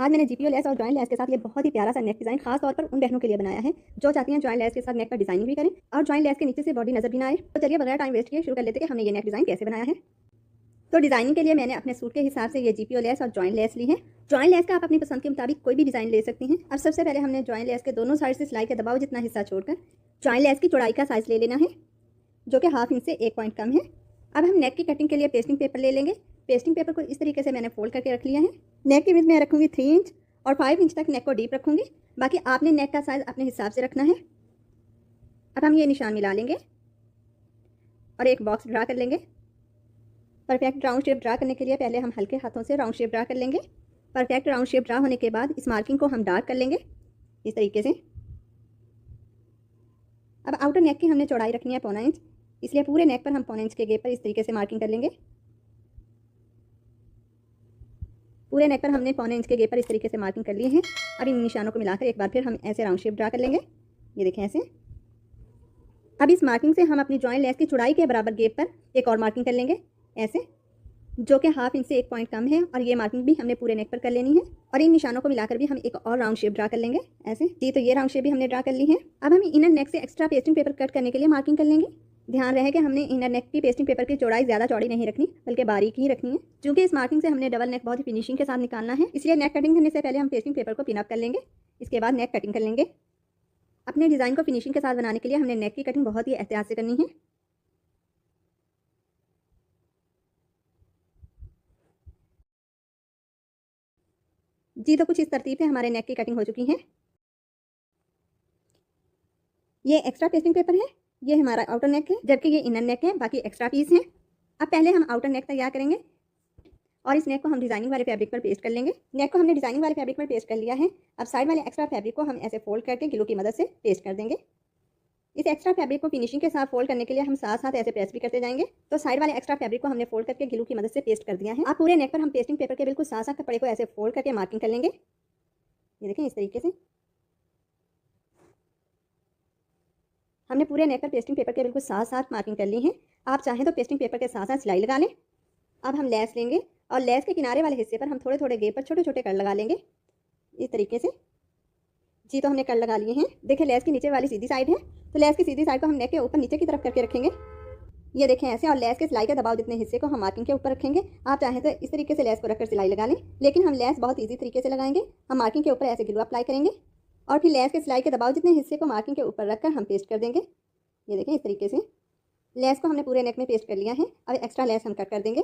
आज मैंने GPO less और जॉइंट लेस के साथ ये बहुत ही प्यारा सा नेक डिज़ाइन खास तौर पर उन बहनों के लिए बनाया है जो चाहती हैं जॉइंट लेस के साथ नेक पर डिज़ाइनिंग भी करें और जॉइंट लेस के नीचे से बॉडी नजर भी ना आए। तो चलिए बगैर टाइम वेस्ट किए शुरू कर लेते हैं कि हमने ये नेक डिज़ाइन कैसे बनाया है। तो डिज़ाइनिंग के लिए मैंने अपने सूट के हिसाब से ये जीपीओ लेस और जॉइंट लेस ली है। जॉइंट लेस का आप अपनी पसंद के मुताबिक कोई भी डिज़ाइन ले सकती हैं। अब सबसे पहले हमने जॉइंट लेस के दोनों साइड से सिलाई के दबाव जितना हिस्सा छोड़कर जॉइंट लेस की चौड़ाई का साइज ले लेना है जो कि हाफ इंच से 1 पॉइंट कम है। अब हम नेक की कटिंग के लिए पेस्टिंग पेपर ले लेंगे। पेस्टिंग पेपर को इस तरीके से मैंने फोल्ड करके रख लिया है। नेक की विड्थ मैं रखूँगी 3 इंच और 5 इंच तक नेक को डीप रखूँगी। बाकी आपने नेक का साइज़ अपने हिसाब से रखना है। अब हम ये निशान मिला लेंगे और एक बॉक्स ड्रा कर लेंगे। परफेक्ट राउंड शेप ड्रा करने के लिए पहले हम हल्के हाथों से राउंड शेप ड्रा कर लेंगे। परफेक्ट राउंड शेप ड्रा होने के बाद इस मार्किंग को हम डार्क कर लेंगे इस तरीके से। अब आउटर नेक की हमने चौड़ाई रखनी है 1.25 इंच, इसलिए पूरे नेक पर हम 1.25 इंच के गैप पर इस तरीके से मार्किंग कर लेंगे। पूरे नेक पर हमने 1.25 इंच के गैप पर इस तरीके से मार्किंग कर ली है। अब इन निशानों को मिलाकर एक बार फिर हम ऐसे राउंड शेप ड्रा कर लेंगे। ये देखें ऐसे। अब इस मार्किंग से हम अपनी जॉइंट लेस की चौड़ाई के बराबर गैप पर एक और मार्किंग कर लेंगे ऐसे, जो कि हाफ इंच से 1 पॉइंट कम है। और ये मार्किंग भी हमने पूरे नेक पर कर लेनी है। और इन निशानों को मिलाकर भी हम एक और राउंड शेप ड्रा कर लेंगे ऐसे। जी, तो ये राउंड शेप भी हमने ड्रा कर ली है। अब हम इनर नेक से एक्स्ट्रा पेस्टिंग पेपर कट करने के लिए मार्किंग कर लेंगे। ध्यान रहे कि हमने इनर नेक की पेस्टिंग पेपर की चौड़ाई ज़्यादा चौड़ी नहीं रखनी बल्कि बारीक ही रखनी है। क्योंकि इस मार्किंग से हमने डबल नेक बहुत ही फिनिशिंग के साथ निकालना है, इसलिए नेक कटिंग करने से पहले हम पेस्टिंग पेपर को पिन अप कर लेंगे। इसके बाद नेक कटिंग कर लेंगे। अपने डिज़ाइन को फिनिशिंग के साथ बनाने के लिए हमने नेक की कटिंग बहुत ही एहतियात से करनी है। जी, तो कुछ इस तरतीब से हमारे नेक की कटिंग हो चुकी है। ये एक्स्ट्रा पेस्टिंग पेपर है, ये हमारा आउटर नेक है, जबकि ये इनर नेक है, बाकी एक्स्ट्रा पीस है। अब पहले हम आउटर नेक तैयार करेंगे और इस नेक को हम डिज़ाइनिंग वाले फैब्रिक पर पेस्ट कर लेंगे। नेक को हमने डिज़ाइनिंग वाले फैब्रिक पर पेस्ट कर लिया है। अब साइड वाले एक्स्ट्रा फैब्रिक को हम ऐसे फोल्ड करके ग्लू की मदद से पेस्ट कर देंगे। इस एक्स्ट्रा फैब्रिक को फिनिशिंग के साथ फोल्ड करने के लिए हम साथ साथ ऐसे प्रेस भी करते जाएंगे। तो साइड वाले एक्स्ट्रा फैब्रिक को हमने फोल्ड करके ग्लू की मदद से पेस्ट कर दिया है। अब पूरे नेक पर हम पेस्टिंग पेपर के बिल्कुल साथ साथ कपड़े को ऐसे फोल्ड करके मार्किंग कर लेंगे। ये देखें इस तरीके से हमने पूरे नेक पर पेस्टिंग पेपर के बिल्कुल साथ साथ मार्किंग कर ली है। आप चाहें तो पेस्टिंग पेपर के साथ साथ सिलाई लगा लें। अब हम लेस लेंगे और लेस के किनारे वाले हिस्से पर हम थोड़े थोड़े गैप पर छोटे छोटे कट लगा लेंगे इस तरीके से। जी, तो हमने कट लगा लिए हैं। देखिए लेस की नीचे वाली सीधी साइड है, तो लेस की सीधी साइड को हम नेक के ऊपर नीचे की तरफ करके रखेंगे। ये देखें ऐसे। और लेस के सिलाई के दबाव जितने हिस्से को हम मार्किंग के ऊपर रखेंगे। आप चाहें तो इस तरीके से लेस को रखकर सिलाई लगा लें, लेकिन हम लेस बहुत ईजी तरीके से लगाएंगे। हम मार्किंग के ऊपर ऐसे ग्लू अप्लाई करेंगे और फिर लेस के सिलाई के दबाव जितने हिस्से को मार्किंग के ऊपर रखकर हम पेस्ट कर देंगे। ये देखें इस तरीके से लेस को हमने पूरे नेक में पेस्ट कर लिया है। अब एक्स्ट्रा लेस हम कट कर देंगे।